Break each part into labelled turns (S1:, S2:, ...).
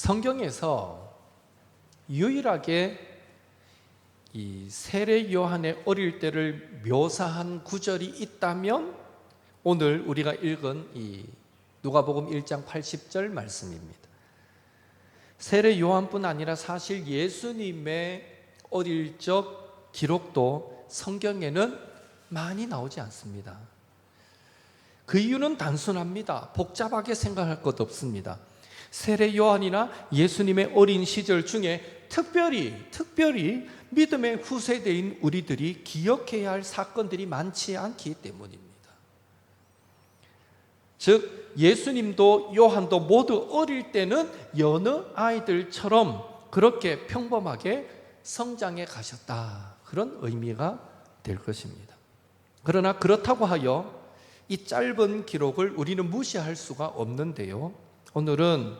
S1: 성경에서 유일하게 이 세례 요한의 어릴 때를 묘사한 구절이 있다면 오늘 우리가 읽은 이 누가복음 1장 80절 말씀입니다. 세례 요한뿐 아니라 사실 예수님의 어릴 적 기록도 성경에는 많이 나오지 않습니다. 그 이유는 단순합니다. 복잡하게 생각할 것 없습니다. 세례 요한이나 예수님의 어린 시절 중에 특별히 믿음의 후세대인 우리들이 기억해야 할 사건들이 많지 않기 때문입니다. 즉 예수님도 요한도 모두 어릴 때는 여느 아이들처럼 그렇게 평범하게 성장해 가셨다, 그런 의미가 될 것입니다. 그러나 그렇다고 하여 이 짧은 기록을 우리는 무시할 수가 없는데요, 오늘은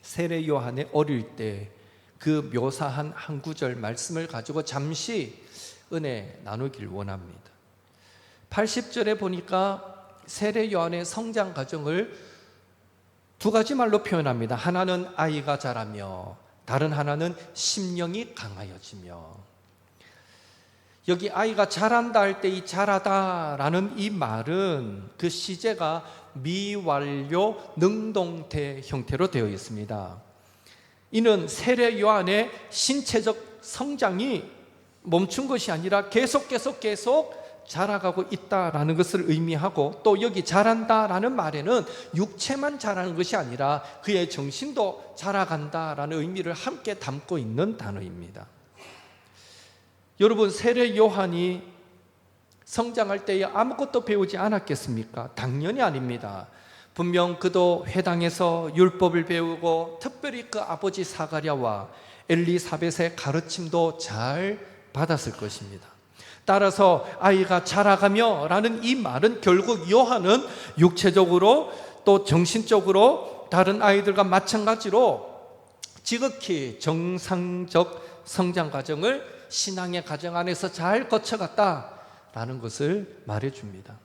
S1: 세례 요한의 어릴 때 그 묘사한 한 구절 말씀을 가지고 잠시 은혜 나누길 원합니다. 80절에 보니까 세례 요한의 성장 과정을 두 가지 말로 표현합니다. 하나는 아이가 자라며, 다른 하나는 심령이 강하여지며. 여기 아이가 자란다 할 때 이 자라다라는 이 말은 그 시제가 미완료 능동태 형태로 되어 있습니다. 이는 세례 요한의 신체적 성장이 멈춘 것이 아니라 계속 자라가고 있다라는 것을 의미하고, 또 여기 자란다라는 말에는 육체만 자라는 것이 아니라 그의 정신도 자라간다라는 의미를 함께 담고 있는 단어입니다. 여러분, 세례 요한이 성장할 때에 아무것도 배우지 않았겠습니까? 당연히 아닙니다. 분명 그도 회당에서 율법을 배우고 특별히 그 아버지 사가랴와 엘리사벳의 가르침도 잘 받았을 것입니다. 따라서 아이가 자라가며 라는 이 말은 결국 요한은 육체적으로 또 정신적으로 다른 아이들과 마찬가지로 지극히 정상적 성장 과정을 신앙의 과정 안에서 잘 거쳐갔다라는 것을 말해줍니다.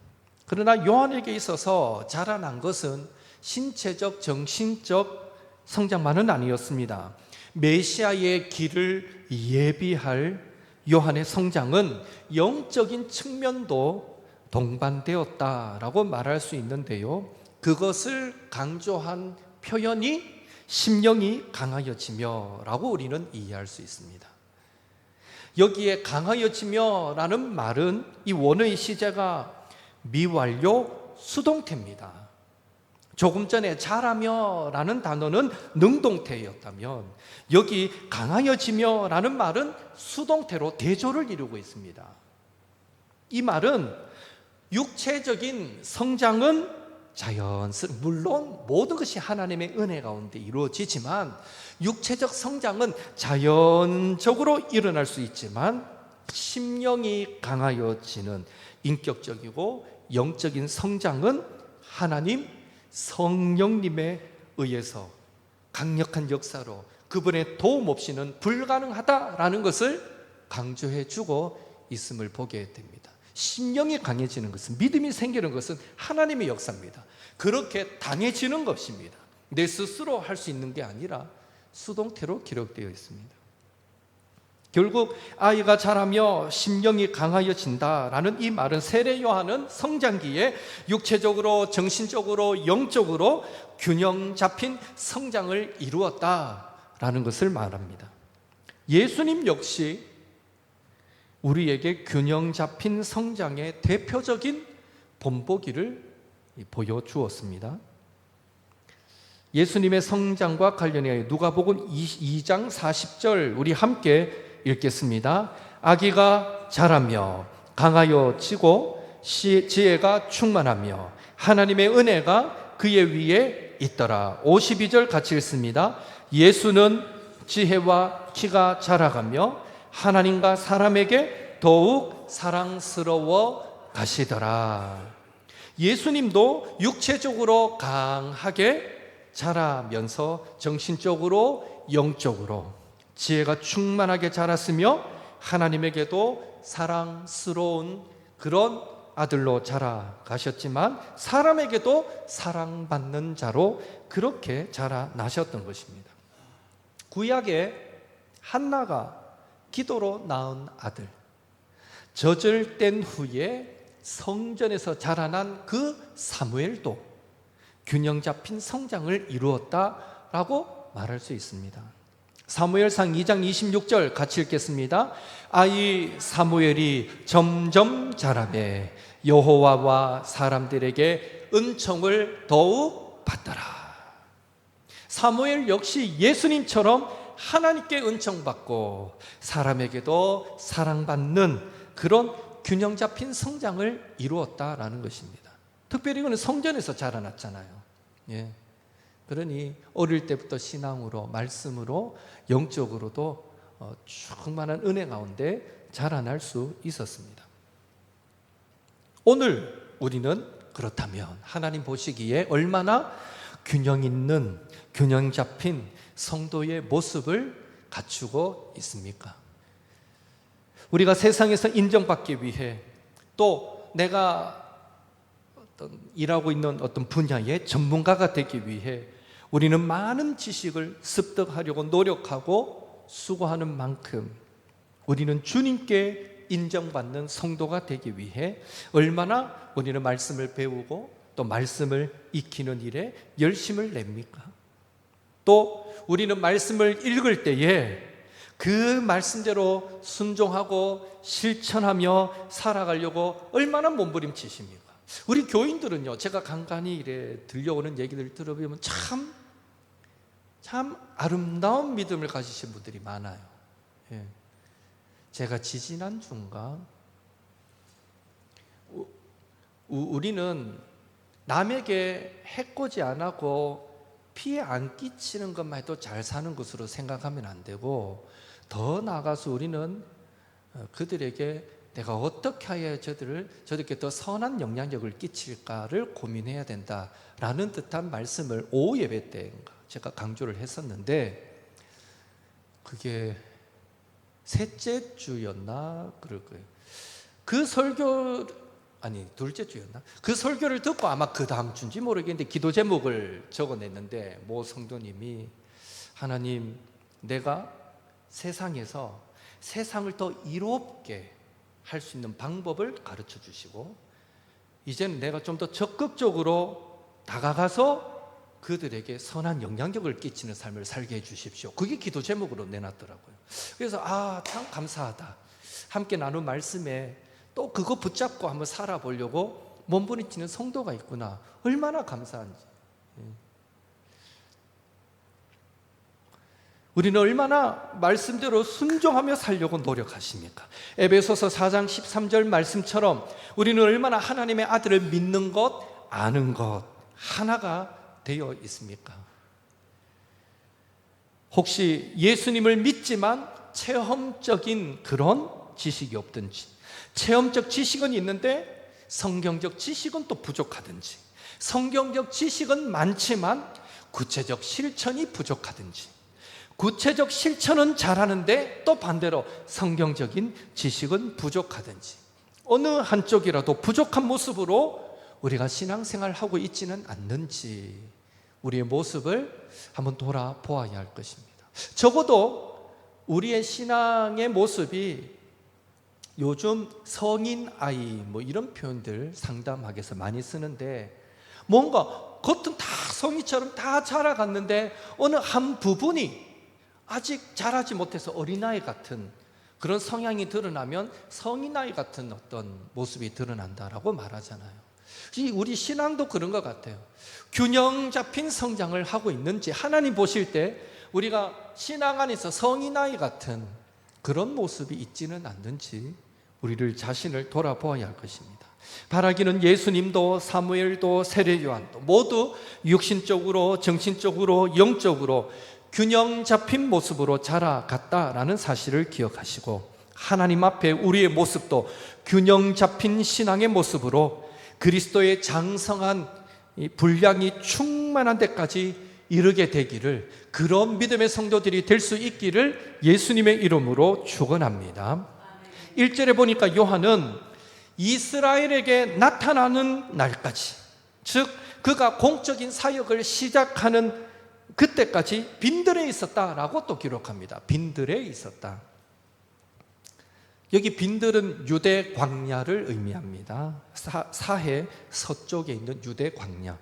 S1: 그러나 요한에게 있어서 자라난 것은 신체적, 정신적 성장만은 아니었습니다. 메시아의 길을 예비할 요한의 성장은 영적인 측면도 동반되었다라고 말할 수 있는데요, 그것을 강조한 표현이 심령이 강하여지며 라고 우리는 이해할 수 있습니다. 여기에 강하여지며 라는 말은 이 원어의 시제가 미완료 수동태입니다. 조금 전에 자라며 라는 단어는 능동태였다면 여기 강하여지며 라는 말은 수동태로 대조를 이루고 있습니다. 이 말은 육체적인 성장은 물론 모든 것이 하나님의 은혜 가운데 이루어지지만 육체적 성장은 자연적으로 일어날 수 있지만 심령이 강하여지는 인격적이고 영적인 성장은 하나님 성령님에 의해서 강력한 역사로 그분의 도움 없이는 불가능하다라는 것을 강조해 주고 있음을 보게 됩니다. 심령이 강해지는 것은, 믿음이 생기는 것은 하나님의 역사입니다. 그렇게 당해지는 것입니다. 내 스스로 할 수 있는 게 아니라 수동태로 기록되어 있습니다. 결국 아이가 자라며 심령이 강하여진다라는 이 말은 세례 요한은 성장기에 육체적으로, 정신적으로, 영적으로 균형 잡힌 성장을 이루었다라는 것을 말합니다. 예수님 역시 우리에게 균형 잡힌 성장의 대표적인 본보기를 보여주었습니다. 예수님의 성장과 관련해 누가복음 2장 40절 우리 함께 읽겠습니다. 아기가 자라며 강하여지고 지혜가 충만하며 하나님의 은혜가 그의 위에 있더라. 52절 같이 읽습니다. 예수는 지혜와 키가 자라가며 하나님과 사람에게 더욱 사랑스러워 가시더라. 예수님도 육체적으로 강하게 자라면서 정신적으로, 영적으로 지혜가 충만하게 자랐으며 하나님에게도 사랑스러운 그런 아들로 자라가셨지만 사람에게도 사랑받는 자로 그렇게 자라나셨던 것입니다. 구약에 한나가 기도로 낳은 아들, 젖을 후에 성전에서 자라난 그 사무엘도 균형 잡힌 성장을 이루었다라고 말할 수 있습니다. 사무엘상 2장 26절 같이 읽겠습니다. 아이 사무엘이 점점 자라매 여호와와 사람들에게 은총을 더욱 받더라. 사무엘 역시 예수님처럼 하나님께 은총받고 사람에게도 사랑받는 그런 균형 잡힌 성장을 이루었다라는 것입니다. 특별히 이거는 성전에서 자라났잖아요. 예. 그러니 어릴 때부터 신앙으로, 말씀으로, 영적으로도 충만한 은혜 가운데 자라날 수 있었습니다. 오늘 우리는 그렇다면 하나님 보시기에 얼마나 균형 있는, 균형 잡힌 성도의 모습을 갖추고 있습니까? 우리가 세상에서 인정받기 위해, 또 내가 일하고 있는 어떤 분야의 전문가가 되기 위해 우리는 많은 지식을 습득하려고 노력하고 수고하는 만큼 우리는 주님께 인정받는 성도가 되기 위해 얼마나 우리는 말씀을 배우고 또 말씀을 익히는 일에 열심을 냅니까? 또 우리는 말씀을 읽을 때에 그 말씀대로 순종하고 실천하며 살아가려고 얼마나 몸부림치십니까? 우리 교인들은요, 제가 간간히 이래 들려오는 얘기들 들어보면 참 아름다운 믿음을 가지신 분들이 많아요. 예. 제가 지지난주인가 우리는 남에게 해코지 안 하고 피해 안 끼치는 것만 해도 잘 사는 것으로 생각하면 안 되고, 더 나아가서 우리는 그들에게 내가 어떻게 해야 저들에게 더 선한 영향력을 끼칠까를 고민해야 된다라는 듯한 말씀을 오후 예배 때인가 제가 강조를 했었는데, 그게 셋째 주였나 그럴 거예요. 그 설교 둘째 주였나? 그 설교를 듣고 아마 그 다음 주인지 모르겠는데 기도 제목을 적어냈는데, 모 성도님이 하나님, 내가 세상에서 세상을 더 이롭게 할 수 있는 방법을 가르쳐 주시고, 이제는 내가 좀 더 적극적으로 다가가서 그들에게 선한 영향력을 끼치는 삶을 살게 해 주십시오. 그게 기도 제목으로 내놨더라고요. 그래서 참 감사하다. 함께 나눈 말씀에 또 그거 붙잡고 한번 살아보려고 몸부림치는 성도가 있구나. 얼마나 감사한지. 우리는 얼마나 말씀대로 순종하며 살려고 노력하십니까? 에베소서 4장 13절 말씀처럼 우리는 얼마나 하나님의 아들을 믿는 것, 아는 것 하나가 되어 있습니까? 혹시 예수님을 믿지만 체험적인 그런 지식이 없든지, 체험적 지식은 있는데 성경적 지식은 또 부족하든지, 성경적 지식은 많지만 구체적 실천이 부족하든지, 구체적 실천은 잘하는데 또 반대로 성경적인 지식은 부족하든지, 어느 한쪽이라도 부족한 모습으로 우리가 신앙생활을 하고 있지는 않는지 우리의 모습을 한번 돌아보아야 할 것입니다. 적어도 우리의 신앙의 모습이 요즘 성인 아이 이런 표현들 상담학에서 많이 쓰는데, 뭔가 겉은 다 성인처럼 다 자라갔는데 어느 한 부분이 아직 자라지 못해서 어린아이 같은 그런 성향이 드러나면 성인아이 같은 어떤 모습이 드러난다라고 말하잖아요. 우리 신앙도 그런 것 같아요. 균형 잡힌 성장을 하고 있는지, 하나님 보실 때 우리가 신앙 안에서 성인아이 같은 그런 모습이 있지는 않는지 우리를 자신을 돌아보아야 할 것입니다. 바라기는 예수님도 사무엘도 세례요한도 모두 육신적으로, 정신적으로, 영적으로 균형 잡힌 모습으로 자라갔다라는 사실을 기억하시고, 하나님 앞에 우리의 모습도 균형 잡힌 신앙의 모습으로 그리스도의 장성한 분량이 충만한 데까지 이르게 되기를, 그런 믿음의 성도들이 될 수 있기를 예수님의 이름으로 축원합니다. 1절에 보니까 요한은 이스라엘에게 나타나는 날까지, 즉 그가 공적인 사역을 시작하는 그때까지 빈들에 있었다라고 또 기록합니다. 빈들에 있었다. 여기 빈들은 유대 광야를 의미합니다. 사해 서쪽에 있는 유대 광야.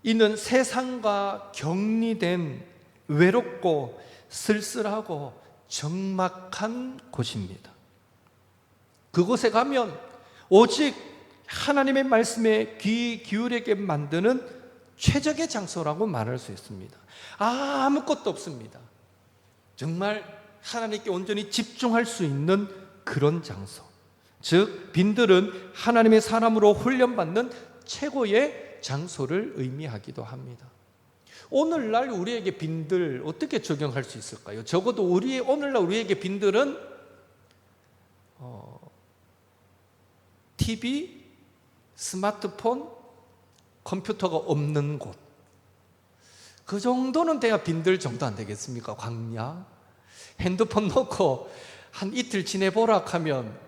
S1: 이는 세상과 격리된 외롭고 쓸쓸하고 적막한 곳입니다. 그곳에 가면 오직 하나님의 말씀에 귀 기울이게 만드는 최적의 장소라고 말할 수 있습니다. 아무것도 없습니다. 정말 하나님께 온전히 집중할 수 있는 그런 장소. 즉 빈들은 하나님의 사람으로 훈련받는 최고의 장소를 의미하기도 합니다. 오늘날 우리에게 빈들 어떻게 적용할 수 있을까요? 적어도 오늘날 우리에게 빈들은 TV, 스마트폰, 컴퓨터가 없는 곳. 그 정도는 돼야 빈들 정도 안 되겠습니까? 광야. 핸드폰 놓고 한 이틀 지내보라 하면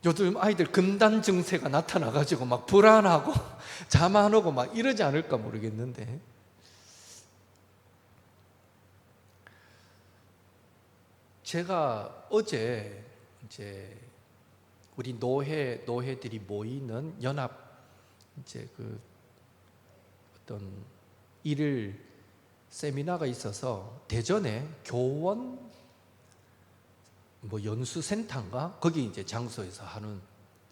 S1: 요즘 아이들 금단 증세가 나타나가지고 막 불안하고 잠 안 오고 막 이러지 않을까 모르겠는데, 제가 어제 이제 우리 노회들이 모이는 연합 그 어떤 일일 세미나가 있어서 대전에 교원 연수센터인가 거기 이제 장소에서 하는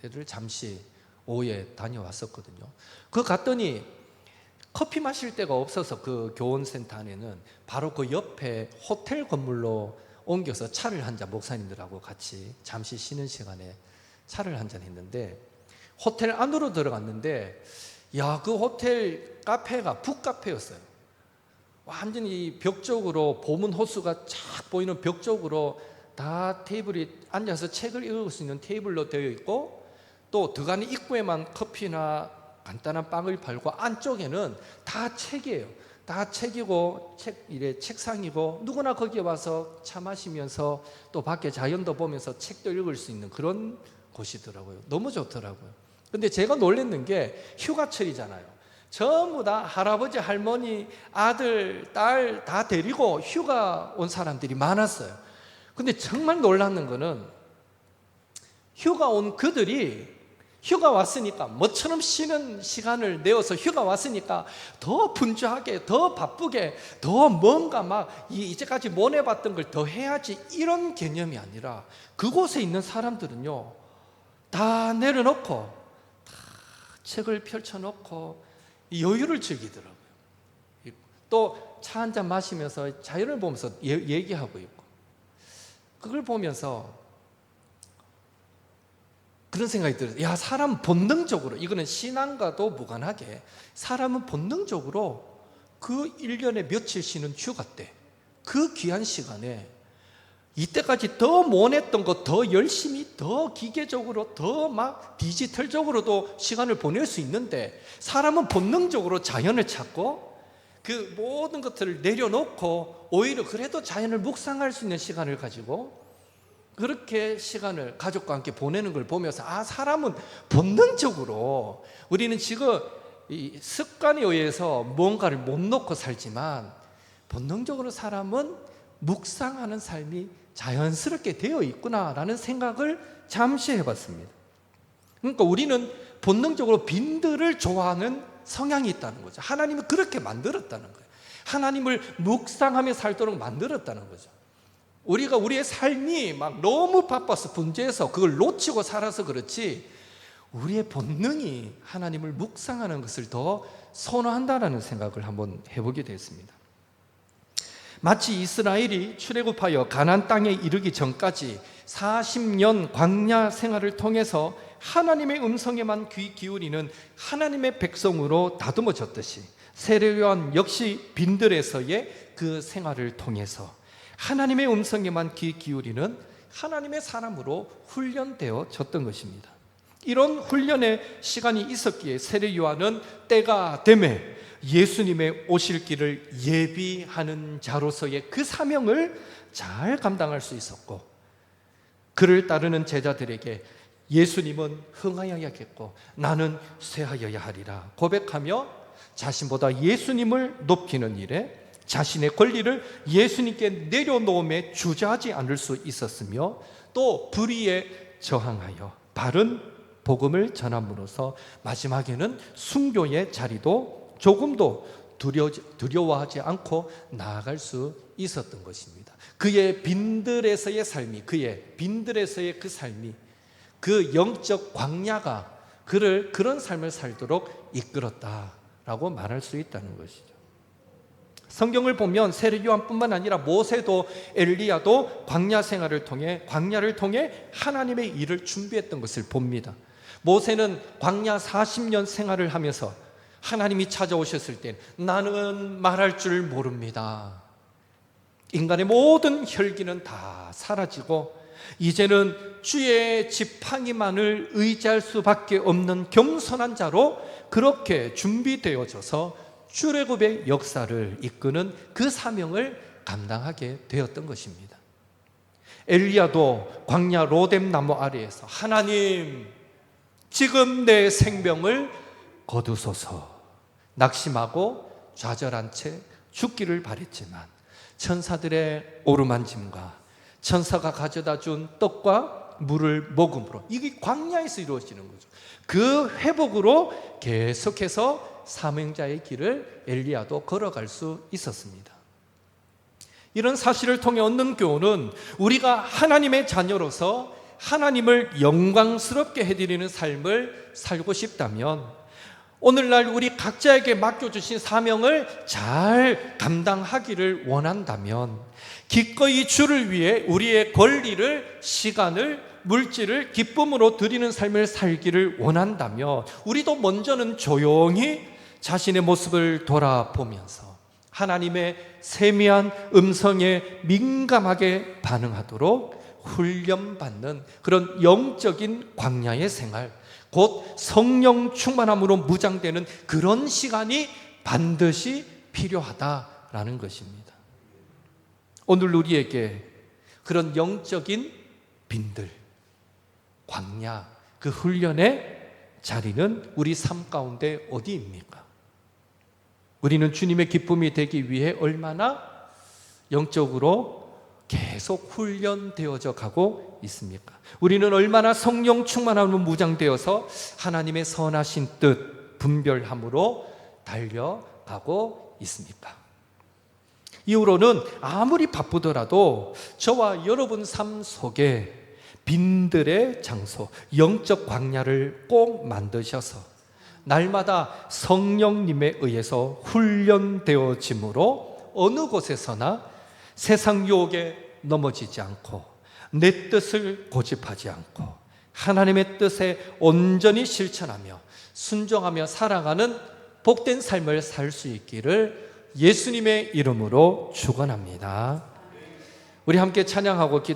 S1: 데를 잠시 오후에 다녀왔었거든요. 그 갔더니 커피 마실 데가 없어서 그 교원센터 안에는 바로 그 옆에 호텔 건물로 옮겨서 차를 한 잔, 목사님들하고 같이 잠시 쉬는 시간에 차를 한 잔 했는데, 호텔 안으로 들어갔는데 그 호텔 카페가 북카페였어요. 완전히 벽 쪽으로 보문 호수가 쫙 보이는 벽 쪽으로 다 테이블이 앉아서 책을 읽을 수 있는 테이블로 되어 있고, 또 들어가는 입구에만 커피나 간단한 빵을 팔고 안쪽에는 다 책이에요. 다 책이고 책상이고 누구나 거기에 와서 차 마시면서 또 밖에 자연도 보면서 책도 읽을 수 있는 그런 곳이더라고요. 너무 좋더라고요. 근데 제가 놀랐는 게 휴가철이잖아요. 전부 다 할아버지, 할머니, 아들, 딸 다 데리고 휴가 온 사람들이 많았어요. 근데 정말 놀랐는 거는 휴가 온 그들이 휴가 왔으니까 뭐처럼 쉬는 시간을 내어서 휴가 왔으니까 더 분주하게, 더 바쁘게, 더 뭔가 막 이제까지 못 해봤던 걸 더 해야지, 이런 개념이 아니라 그곳에 있는 사람들은요 다 내려놓고 다 책을 펼쳐놓고 여유를 즐기더라고요. 또 차 한잔 마시면서 자연을 보면서 얘기하고 있고, 그걸 보면서 그런 생각이 들어요. 사람 본능적으로, 이거는 신앙과도 무관하게 사람은 본능적으로 그 1년에 며칠 쉬는 휴가 때, 그 귀한 시간에 이때까지 더 못했던 것 더 열심히, 더 기계적으로, 더 막 디지털적으로도 시간을 보낼 수 있는데, 사람은 본능적으로 자연을 찾고 그 모든 것들을 내려놓고 오히려 그래도 자연을 묵상할 수 있는 시간을 가지고 그렇게 시간을 가족과 함께 보내는 걸 보면서 사람은 본능적으로, 우리는 지금 이 습관에 의해서 뭔가를 못 놓고 살지만 본능적으로 사람은 묵상하는 삶이 자연스럽게 되어 있구나라는 생각을 잠시 해봤습니다. 그러니까 우리는 본능적으로 빈들을 좋아하는 성향이 있다는 거죠. 하나님은 그렇게 만들었다는 거예요. 하나님을 묵상하며 살도록 만들었다는 거죠. 우리가 우리의 삶이 막 너무 바빠서 분주해서 그걸 놓치고 살아서 그렇지, 우리의 본능이 하나님을 묵상하는 것을 더 선호한다는 생각을 한번 해보게 됐습니다. 마치 이스라엘이 출애굽하여 가나안 땅에 이르기 전까지 40년 광야 생활을 통해서 하나님의 음성에만 귀 기울이는 하나님의 백성으로 다듬어졌듯이, 세례요한 역시 빈들에서의 그 생활을 통해서 하나님의 음성에만 귀 기울이는 하나님의 사람으로 훈련되어졌던 것입니다. 이런 훈련의 시간이 있었기에 세례 요한은 때가 되매 예수님의 오실 길을 예비하는 자로서의 그 사명을 잘 감당할 수 있었고, 그를 따르는 제자들에게 예수님은 흥하여야겠고 나는 쇠하여야 하리라 고백하며 자신보다 예수님을 높이는 일에 자신의 권리를 예수님께 내려놓음에 주저하지 않을 수 있었으며, 또 불의에 저항하여 바른 복음을 전함으로써 마지막에는 순교의 자리도 조금도 두려워하지 않고 나아갈 수 있었던 것입니다. 그의 빈들에서의 삶이, 그 삶이, 그 영적 광야가 그를 그런 삶을 살도록 이끌었다라고 말할 수 있다는 것이죠. 성경을 보면 세례 요한뿐만 아니라 모세도 엘리야도 광야를 통해 하나님의 일을 준비했던 것을 봅니다. 모세는 광야 40년 생활을 하면서 하나님이 찾아오셨을 때 나는 말할 줄 모릅니다. 인간의 모든 혈기는 다 사라지고 이제는 주의 지팡이만을 의지할 수밖에 없는 겸손한 자로 그렇게 준비되어져서 출애굽의 역사를 이끄는 그 사명을 감당하게 되었던 것입니다. 엘리야도 광야 로뎀 나무 아래에서 하나님, 지금 내 생명을 거두소서, 낙심하고 좌절한 채 죽기를 바랬지만 천사들의 오르만짐과 천사가 가져다 준 떡과 물을 먹음으로, 이게 광야에서 이루어지는 거죠. 그 회복으로 계속해서 사명자의 길을 엘리야도 걸어갈 수 있었습니다. 이런 사실을 통해 얻는 교훈은 우리가 하나님의 자녀로서 하나님을 영광스럽게 해드리는 삶을 살고 싶다면, 오늘날 우리 각자에게 맡겨주신 사명을 잘 감당하기를 원한다면, 기꺼이 주를 위해 우리의 권리를, 시간을, 물질을 기쁨으로 드리는 삶을 살기를 원한다면, 우리도 먼저는 조용히 자신의 모습을 돌아보면서 하나님의 세미한 음성에 민감하게 반응하도록 훈련받는 그런 영적인 광야의 생활, 곧 성령 충만함으로 무장되는 그런 시간이 반드시 필요하다라는 것입니다. 오늘 우리에게 그런 영적인 빈들, 광야, 그 훈련의 자리는 우리 삶 가운데 어디입니까? 우리는 주님의 기쁨이 되기 위해 얼마나 영적으로 계속 훈련되어져 가고 있습니까? 우리는 얼마나 성령 충만함으로 무장되어서 하나님의 선하신 뜻 분별함으로 달려가고 있습니까? 이후로는 아무리 바쁘더라도 저와 여러분 삶 속에 빈들의 장소, 영적 광야를 꼭 만드셔서 날마다 성령님에 의해서 훈련되어짐으로 어느 곳에서나 세상 유혹에 넘어지지 않고 내 뜻을 고집하지 않고 하나님의 뜻에 온전히 실천하며 순종하며 살아가는 복된 삶을 살 수 있기를 예수님의 이름으로 축원합니다. 우리 함께 찬양하고 기도